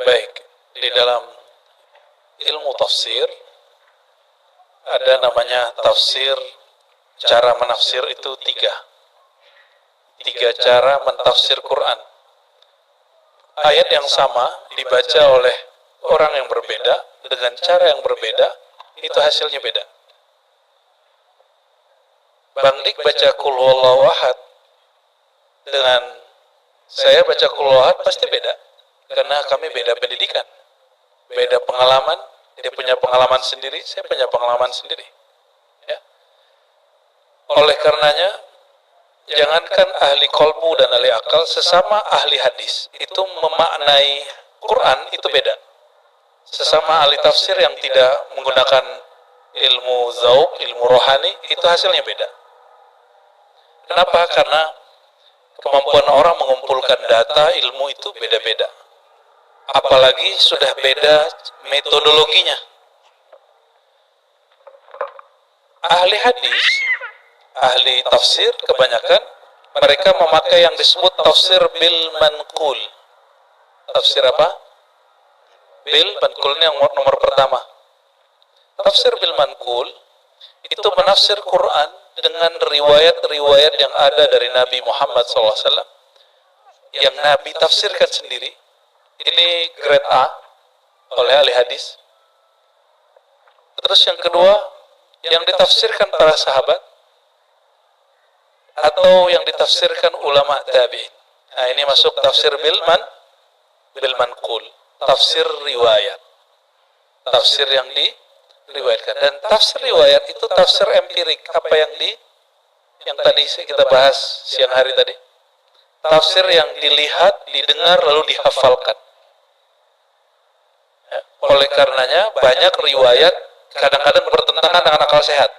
baik. Di dalam ilmu tafsir ada namanya tafsir, cara menafsir itu tiga cara mentafsir Quran. Ayat yang sama dibaca oleh orang yang berbeda dengan cara yang berbeda, itu hasilnya beda. Bang Dik baca Qul Huwallahu Ahad dengan saya baca Qul Huwallahu Ahad pasti beda, karena kami beda pendidikan, beda pengalaman. Dia punya pengalaman sendiri, saya punya pengalaman sendiri. Ya. Oleh karenanya, jangankan ahli kolbu dan ahli akal, sesama ahli hadis itu memaknai Quran itu beda. Sesama ahli tafsir yang tidak menggunakan ilmu zauq, ilmu rohani, itu hasilnya beda. Kenapa? Karena kemampuan orang mengumpulkan data, ilmu itu beda-beda. Apalagi sudah beda metodologinya. Ahli hadis, ahli tafsir kebanyakan mereka memakai yang disebut tafsir bil manqul. Tafsir apa? Bil manqul ini yang nomor pertama. Tafsir bil manqul itu menafsir Quran dengan riwayat-riwayat yang ada dari Nabi Muhammad SAW yang Nabi tafsirkan sendiri. Ini grade A oleh ahli hadis. Terus yang kedua, yang ditafsirkan para sahabat atau yang ditafsirkan ulama tabi'in. Nah, ini masuk tafsir bil manqul, tafsir riwayat. Tafsir yang diriwayatkan. Dan tafsir riwayat itu tafsir empirik, apa yang tadi kita bahas siang hari tadi. Tafsir yang dilihat, didengar lalu dihafalkan. Oleh karenanya banyak riwayat kadang-kadang bertentangan dengan akal sehat.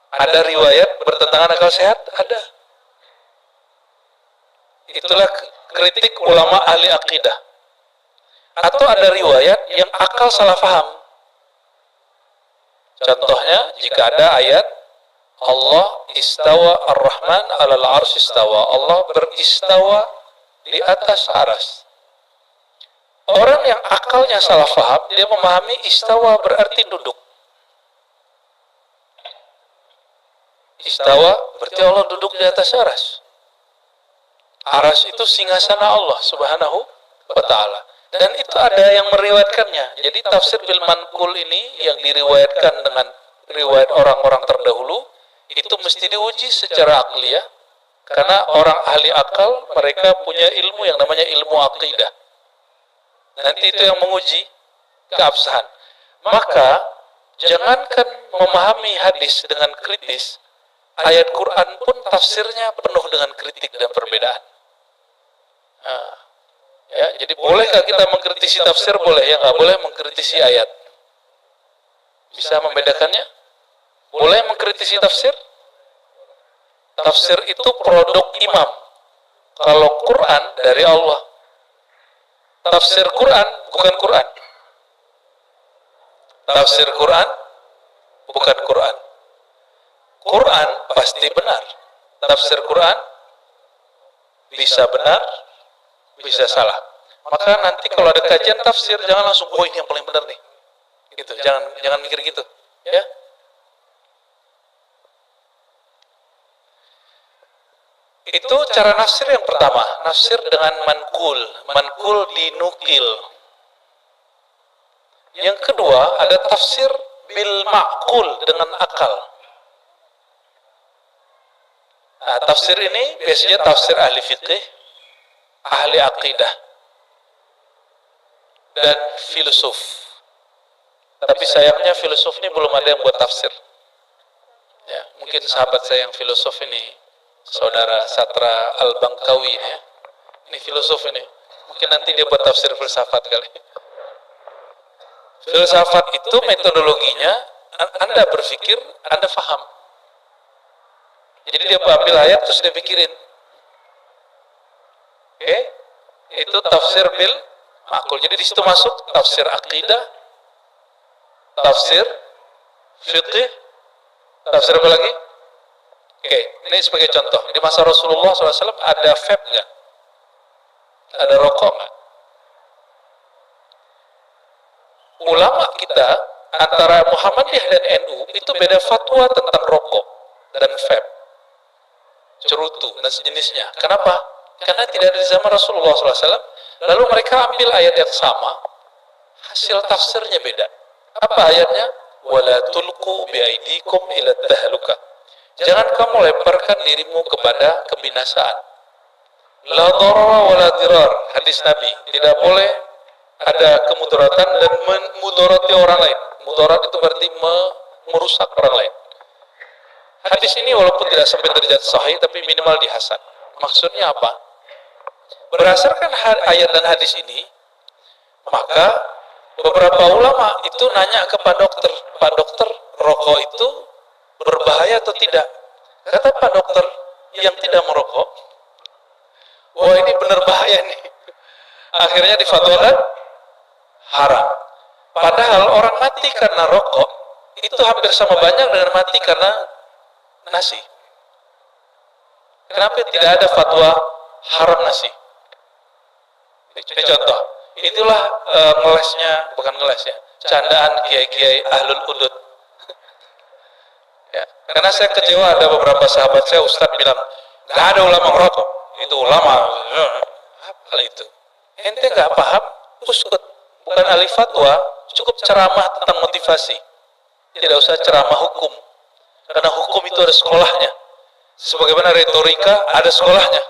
Ada riwayat bertentangan akal sehat? Ada. Itulah kritik ulama ahli akidah. Atau ada riwayat yang akal salah faham. Contohnya, jika ada ayat Allah istawa ar-Rahman alal arsy istawa. Allah beristawa di atas aras. Orang yang akalnya salah faham, dia memahami istawa berarti duduk. Istawa berarti Allah duduk di atas aras. Aras itu singgasana Allah Subhanahu wa ta'ala. Dan itu ada yang meriwayatkannya. Jadi tafsir bil manqul ini yang diriwayatkan dengan riwayat orang-orang terdahulu, itu mesti diuji secara akliyah. Karena orang ahli akal, mereka punya ilmu yang namanya ilmu aqidah. Nanti itu yang menguji keabsahan. Maka jangankan memahami hadis dengan kritis, ayat Quran pun tafsirnya penuh dengan kritik dan perbedaan. Nah, ya, jadi bolehkah kita mengkritisi tafsir? Boleh. Ya, nggak boleh mengkritisi ayat. Bisa membedakannya? Boleh mengkritisi tafsir? Tafsir itu produk imam. Kalau Quran dari Allah. Tafsir Quran bukan Quran. Tafsir Quran bukan Quran. Quran pasti benar. Tafsir Quran bisa benar, bisa salah. Maka nanti kalau ada kajian tafsir, jangan langsung, oh ini yang paling benar nih. Gitu. Jangan mikir gitu, ya. Itu cara nafsir yang pertama, nafsir dengan manqul dinukil. Yang kedua ada tafsir bil ma'qul dengan akal. Nah, tafsir ini biasanya tafsir ahli fiqih, ahli akidah, dan filsuf. Tapi sayangnya filsuf ini belum ada yang buat tafsir. Ya, mungkin sahabat saya yang filsuf ini, Saudara Satra Al-Bangkawi ini, ya. Ini filosof ini. Mungkin nanti dia buat tafsir filsafat kali. Filsafat itu metodologinya, Anda berpikir, Anda paham. Jadi dia ambil ayat terus dia pikirin. Oke? Itu tafsir bil ma'qul. Jadi di situ masuk tafsir akidah, tafsir fiqih, tafsir apa lagi? Oke, ini sebagai contoh. Di masa Rasulullah SAW ada vape nggak? Ada rokok nggak? Ulama kita antara Muhammadiyah dan NU itu beda fatwa tentang rokok dan vape, cerutu dan sejenisnya. Kenapa? Karena tidak ada di zaman Rasulullah SAW. Lalu mereka ambil ayat yang sama, hasil tafsirnya beda. Apa ayatnya? Wala tulqu biaidikum ila tahluka. Jangan kamu lemparkan dirimu kepada kebinasaan. La dharara wala dirar. Hadis Nabi, tidak boleh ada kemudaratan dan memudarati orang lain. Mudarat itu berarti merusak orang lain. Hadis ini walaupun tidak sampai derajat sahih, tapi minimal dihasan. Maksudnya apa? Berdasarkan ayat dan hadis ini, maka beberapa ulama itu nanya ke Pak Dokter, rokok itu berbahaya atau tidak? Kata Pak Dokter yang tidak merokok, wah ini benar bahaya nih. Akhirnya difatwakan haram. Padahal orang mati karena rokok itu hampir sama banyak dengan mati karena nasi. Kenapa tidak ada fatwa haram nasi? Ini contoh. Itulah bukan ngelesnya, candaan kiai-kiai ahlul udud. Ya, karena saya kecewa ada beberapa sahabat saya, Ustadz bilang, nggak ada ulama merokok. Itu ulama. Apa itu? Ente nggak paham? Uskut. Bukan ahli fatwa, cukup ceramah tentang motivasi. Tidak usah ceramah hukum. Karena hukum itu ada sekolahnya. Sebagaimana retorika ada sekolahnya.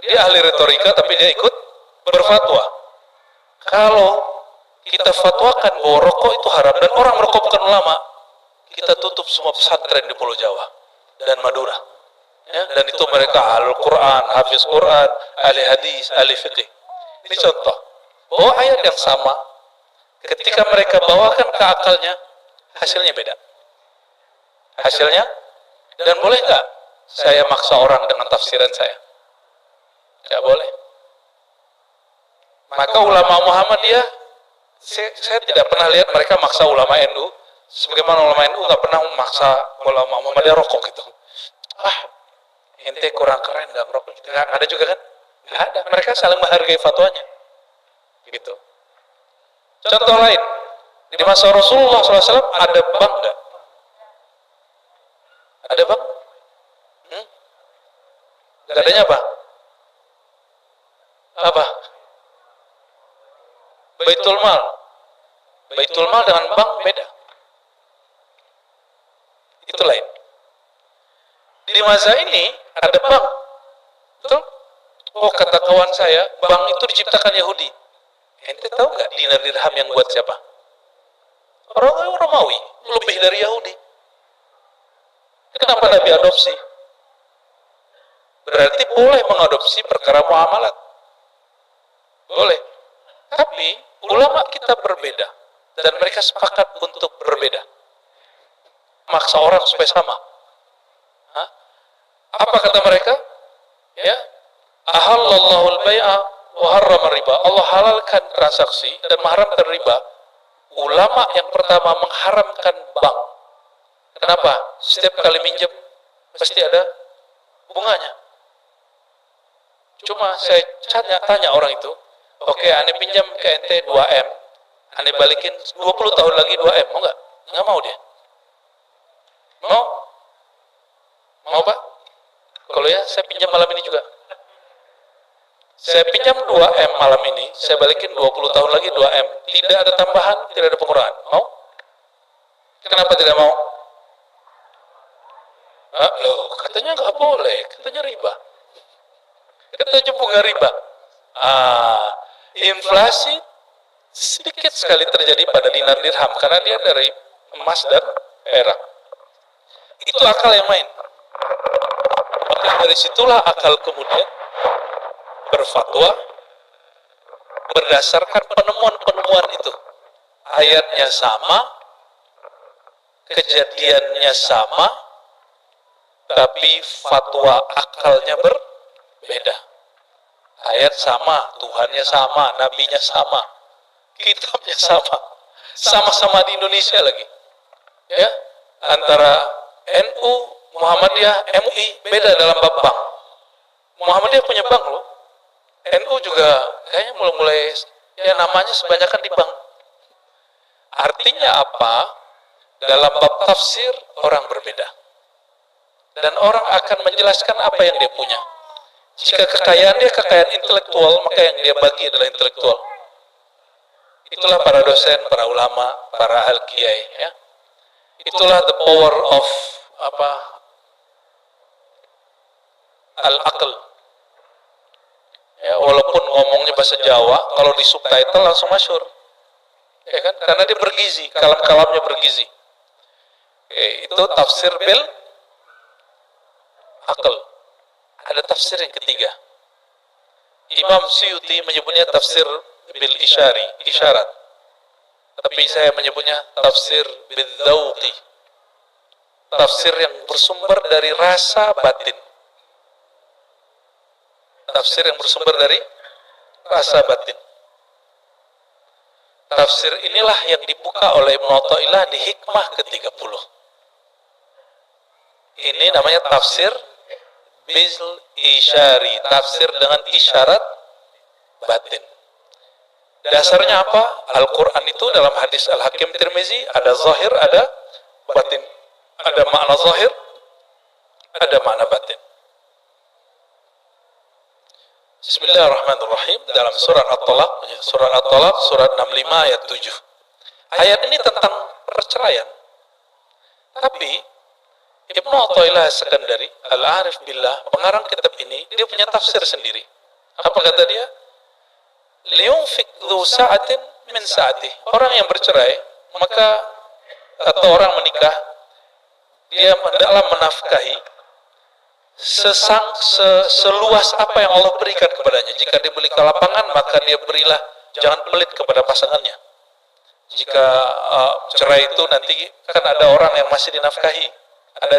Dia ahli retorika tapi dia ikut berfatwa. Kalau kita fatwakan bahwa rokok itu haram dan orang merokok bukan ulama, kita tutup semua pesantren di Pulau Jawa dan Madura. Ya, dan itu mereka ahli Quran, hafiz Quran, ahli hadis, ahli fikih. Ini contoh bahwa ayat yang sama ketika mereka bawakan ke akalnya, hasilnya beda. Hasilnya, dan boleh nggak saya maksa orang dengan tafsiran saya? Nggak boleh. Maka ulama Muhammadiyah, saya tidak pernah lihat mereka maksa ulama NU, sebagaimana ulama NU nggak pernah memaksa ulama Muhammadiyah rokok gitu. Ente kurang keren nggak merokok? Nggak ada juga kan? Nggak ada. Mereka saling menghargai fatwanya. Gitu. Contoh lain, di masa Rasulullah SAW ada bank nggak? Ada bank? Nggak adanya apa? Apa? Baitul Mal. Baitul Mal dengan bank beda. Itu lain. Di masa ini ada bank. Betul? Oh, kata kawan saya, bank itu diciptakan Yahudi. Ente tahu nggak dinar dirham yang buat siapa? Orang Romawi, lebih dari Yahudi. Kenapa Nabi adopsi? Berarti boleh mengadopsi perkara muamalat. Boleh. Tapi ulama kita berbeda dan mereka sepakat untuk berbeda. Maksa orang supaya sama. Hah? Apa kata mereka? Ya, ahallallahu al-bai'a wa harrama riba. Allah halalkan transaksi dan mengharamkan riba. Ulama yang pertama mengharamkan bank. Kenapa? Setiap kali minjem pasti ada bunganya. Cuma saya tanya orang itu, oke, ane pinjam ke ente 2M, ane balikin 20 tahun lagi 2M, mau nggak? Nggak mau dia. Mau? Mau Pak? Kalau ya, saya pinjam malam ini juga. Saya pinjam 2M malam ini, saya balikin 20 tahun lagi 2M. Tidak ada tambahan, tidak ada pengurangan. Mau? Kenapa tidak mau? Loh, katanya nggak boleh, katanya riba. Katanya bunga riba. Inflasi sedikit sekali terjadi pada dinar dirham karena dia dari emas dan perak. Itu akal yang main. Maka dari situlah akal kemudian berfatwa berdasarkan penemuan-penemuan itu. Ayatnya sama, kejadiannya sama, tapi fatwa akalnya berbeda. Ayat sama, Tuhannya sama, nabinya sama, kitabnya sama, sama-sama di Indonesia lagi. Ya, antara NU, Muhammadiyah, MUI beda dalam bab bank. Muhammadiyah punya bank loh, NU juga kayaknya mulai ya namanya sebanyakan di bank. Artinya apa? Dalam bab tafsir orang berbeda. Dan orang akan menjelaskan apa yang dia punya. Jika kekayaan dia kekayaan intelektual, maka yang dia bagi adalah intelektual. Itulah para dosen, para ulama, para al-kiai, ya. Itulah the power of al-aql. Ya, walaupun ngomongnya bahasa Jawa, kalau di subtitle langsung masyhur. Ya kan? Karena dia bergizi, kalam-kalamnya bergizi. Itu tafsir bil aql. Ada tafsir yang ketiga. Imam Suyuti menyebutnya tafsir bil isyarat. Tapi saya menyebutnya tafsir bil dzauqi. Tafsir yang bersumber dari rasa batin. Tafsir yang bersumber dari rasa batin. Tafsir inilah yang dibuka oleh Ibnu Athaillah di hikmah ke-30. Ini namanya tafsir bil isyari, tafsir dengan isyarat batin. Dasarnya apa? Al-Quran itu dalam hadis Al-Hakim Tirmizi ada zahir, ada batin. Ada makna zahir, ada makna batin. Bismillahirrahmanirrahim. Dalam surat At-Talaq, surat 65 ayat 7. Ayat ini tentang perceraian. Tapi Ibnu Athaillah Sekandari, Al-Arif Billah, pengarang kitab ini, dia punya tafsir sendiri. Apa kata dia? Liyunfik dzu sa'atin min sa'ati. Orang yang bercerai, maka atau orang menikah, dia hendaklah menafkahi seluas apa yang Allah berikan kepadanya. Jika diberi kelapangan, maka dia berilah, jangan pelit kepada pasangannya. Jika cerai itu nanti kan ada orang yang masih dinafkahi. Ada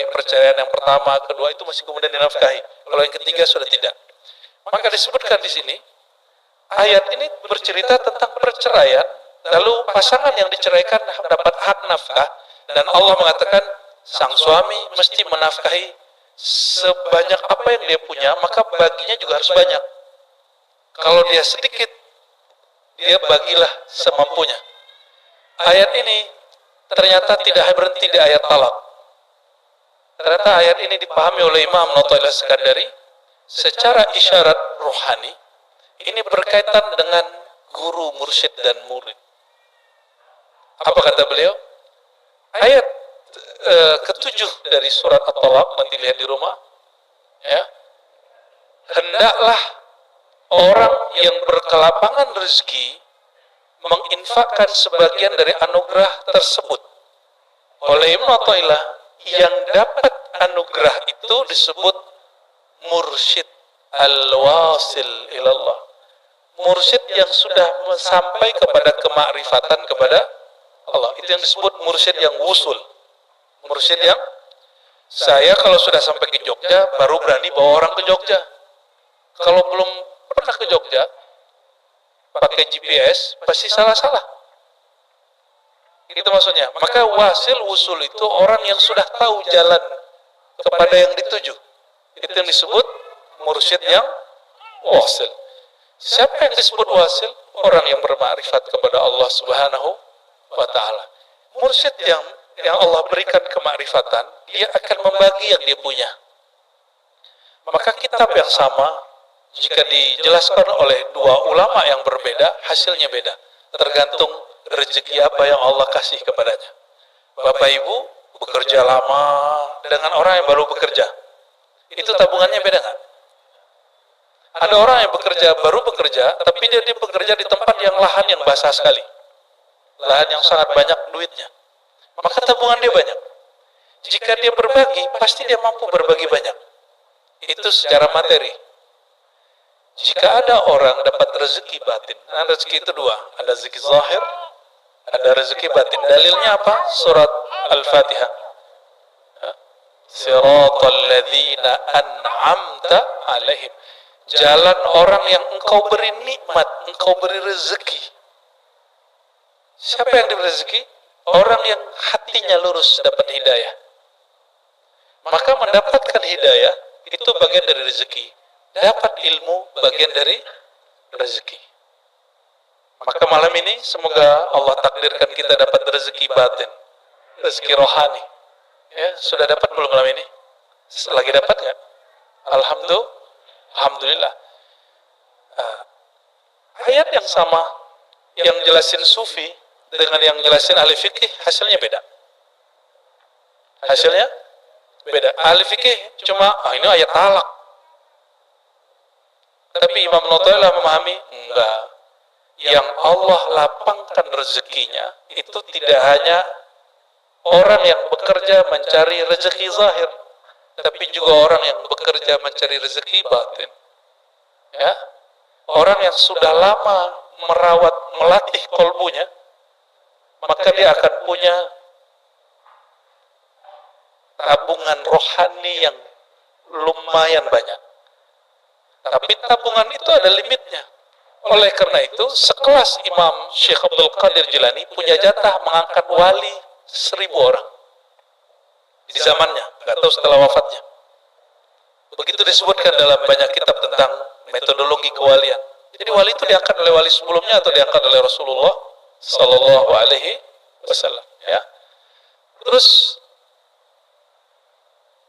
perceraian yang pertama, kedua itu masih kemudian dinafkahi. Kalau yang ketiga sudah tidak. Maka disebutkan di sini, ayat ini bercerita tentang perceraian, lalu pasangan yang diceraikan dapat hak nafkah, dan Allah mengatakan sang suami mesti menafkahi sebanyak apa yang dia punya, maka baginya juga harus banyak. Kalau dia sedikit, dia bagilah semampunya. Ayat ini ternyata tidak berhenti di ayat talak. Ternyata ayat ini dipahami oleh Imam Athaillah Sekandari secara isyarat rohani. Ini berkaitan dengan guru, mursyid, dan murid. Apa kata beliau? Ayat ketujuh dari surat At-Talaq, nanti lihat di rumah, ya. Hendaklah orang yang berkelapangan rezeki menginfakkan sebagian dari anugerah tersebut. Oleh Ibnu Athaillah, yang dapat anugerah itu disebut mursyid al-wasil ilallah. Mursyid yang sudah sampai kepada kemakrifatan kepada Allah. Itu yang disebut mursyid yang wusul. Mursyid yang saya kalau sudah sampai ke Jogja baru berani bawa orang ke Jogja. Kalau belum pernah ke Jogja pakai GPS pasti salah-salah. Itu maksudnya. Maka wasil wusul itu orang yang sudah tahu jalan kepada yang dituju. Itu yang disebut mursyid yang wasil. Siapa yang disebut wasil? Orang yang bermakrifat kepada Allah Subhanahu wa ta'ala. Mursyid yang Allah berikan kemakrifatan, dia akan membagi yang dia punya. Maka kitab yang sama, jika dijelaskan oleh dua ulama yang berbeda, hasilnya beda. Tergantung rezeki apa yang Allah kasih kepadanya. Bapak Ibu bekerja lama dengan orang yang baru bekerja. Itu tabungannya beda nggak? Ada orang yang baru bekerja, tapi dia bekerja di tempat yang lahan yang basah sekali. Lahan yang sangat banyak duitnya. Maka tabungan dia banyak. Jika dia berbagi, pasti dia mampu berbagi banyak. Itu secara materi. Jika ada orang dapat rezeki batin, nah rezeki itu dua, ada rezeki zahir, ada rezeki batin. Dalilnya apa? Surat Al-Fatihah. Siratal ladzina an'amta alaihim. Jalan orang yang engkau beri nikmat, engkau beri rezeki. Siapa yang diberi rezeki? Orang yang hatinya lurus dapat hidayah. Maka mendapatkan hidayah itu bagian dari rezeki. dapat ilmu bagian dari rezeki. Maka malam ini semoga Allah takdirkan kita dapat rezeki batin, rezeki rohani. Ya, sudah dapat belum malam ini? Lagi dapat nggak? Alhamdulillah. Ayat yang sama yang jelasin sufi dengan yang jelasin ahli fikih hasilnya beda. Hasilnya beda. Ahli fikih cuma ini ayat talak. Tapi Imam Nawawi memahami enggak. Yang Allah lapangkan rezekinya itu tidak hanya orang yang bekerja mencari rezeki zahir, tapi juga orang yang bekerja mencari rezeki batin. Ya, orang yang sudah lama merawat, melatih kolbunya, maka dia akan punya tabungan rohani yang lumayan banyak. Tapi tabungan itu ada limitnya. Oleh karena itu, sekelas Imam Syekh Abdul Qadir Jilani punya jatah mengangkat wali 1000 orang di zamannya, nggak tahu setelah wafatnya. Begitu disebutkan dalam banyak kitab tentang metodologi kewalian. Jadi wali itu diangkat oleh wali sebelumnya atau diangkat oleh Rasulullah Sallallahu Alaihi Wasallam. Ya. Terus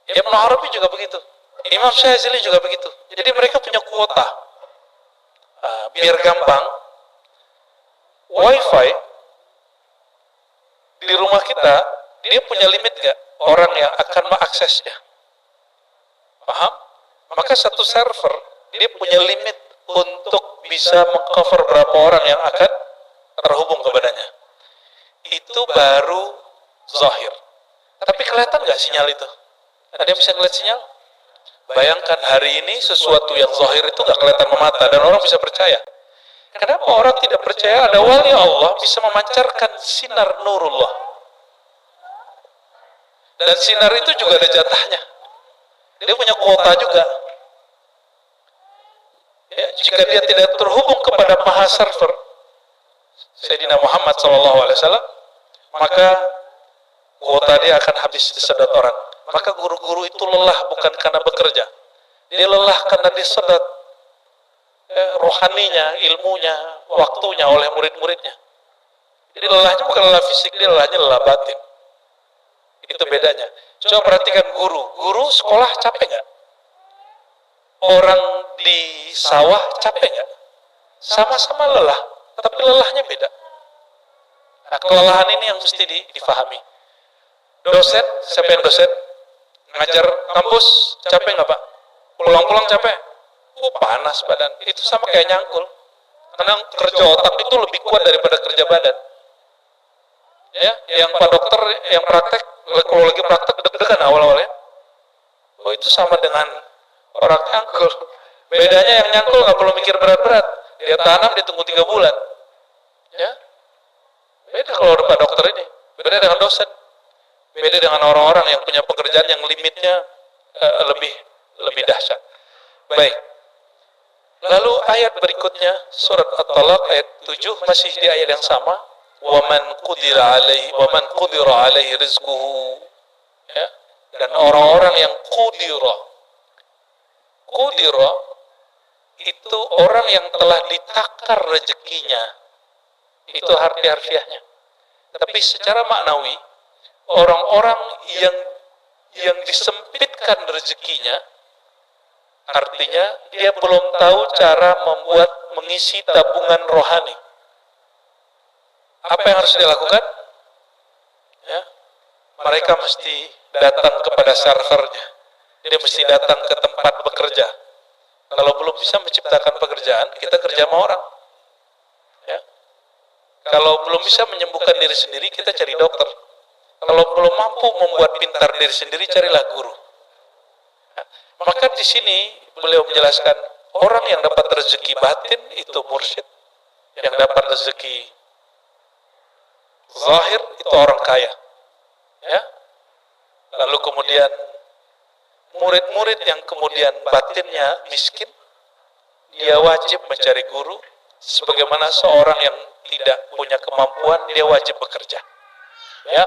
Ibnu Arabi juga begitu, Imam Syazili juga begitu. Jadi mereka punya kuota. Biar gampang, wifi di rumah kita, dia punya limit gak orang yang akan mengaksesnya? Paham? Maka satu server, dia punya limit untuk bisa mengcover berapa orang yang akan terhubung kepadanya. Itu baru zahir. Tapi kelihatan gak sinyal itu? Ada yang bisa ngeliat sinyal? Bayangkan hari ini sesuatu yang zahir itu gak kelihatan memata dan orang bisa percaya. Kenapa orang tidak percaya ada wali Allah bisa memancarkan sinar nurullah? Dan sinar itu juga ada jatahnya. Dia punya kuota juga. Ya, jika dia tidak terhubung kepada maha server Sayyidina Muhammad SAW, maka kuota dia akan habis disedot orang. Maka guru-guru itu lelah bukan karena bekerja. Dia lelah karena disedot rohaninya, ilmunya, waktunya oleh murid-muridnya. Jadi lelahnya bukan lelah fisik, dia lelahnya lelah batin. Itu bedanya. Coba perhatikan guru. Guru sekolah capek nggak? Orang di sawah capek nggak? Sama-sama lelah, tapi lelahnya beda. Nah, kelelahan ini yang mesti difahami. Dosen, siapa yang dosen? Ngajar kampus, capek nggak Pak? Pulang-pulang capek? Panas badan. Itu sama kayak nyangkul. Karena kerja otak itu lebih kuat daripada kerja badan. Ya, yang Pak Dokter, yang praktek, kalau lagi praktek deg-degan awal-awalnya. Oh, itu sama dengan orang nyangkul. Bedanya yang nyangkul nggak perlu mikir berat-berat. Dia tanam, dia tunggu 3 bulan. Ya, beda kalau Pak Dokter ini. Beda dengan dosen. Beda dengan orang-orang yang punya pekerjaan yang limitnya lebih dahsyat. Baik. Lalu ayat berikutnya surat At-Talaq ayat 7 masih di ayat yang sama. Waman qudira alaihi rizquhu. Ya. Dan orang-orang yang qudira itu orang yang telah ditakar rezekinya. Itu harfiahnya. Tapi secara maknawi orang-orang yang disempitkan rezekinya, artinya dia belum tahu cara mengisi tabungan rohani. Apa yang harus dilakukan? Ya, mereka mesti datang kepada servernya. Dia mesti datang ke tempat bekerja. Kalau belum bisa menciptakan pekerjaan, kita kerja sama orang. Ya. Kalau belum bisa menyembuhkan diri sendiri, kita cari dokter. Kalau belum mampu membuat pintar diri sendiri, carilah guru. Ya. Maka di sini beliau menjelaskan orang yang dapat rezeki batin itu mursyid, yang dapat rezeki zahir itu orang kaya. Ya. Lalu kemudian murid-murid yang kemudian batinnya miskin, dia wajib mencari guru. Sebagaimana seorang yang tidak punya kemampuan, dia wajib bekerja. Ya.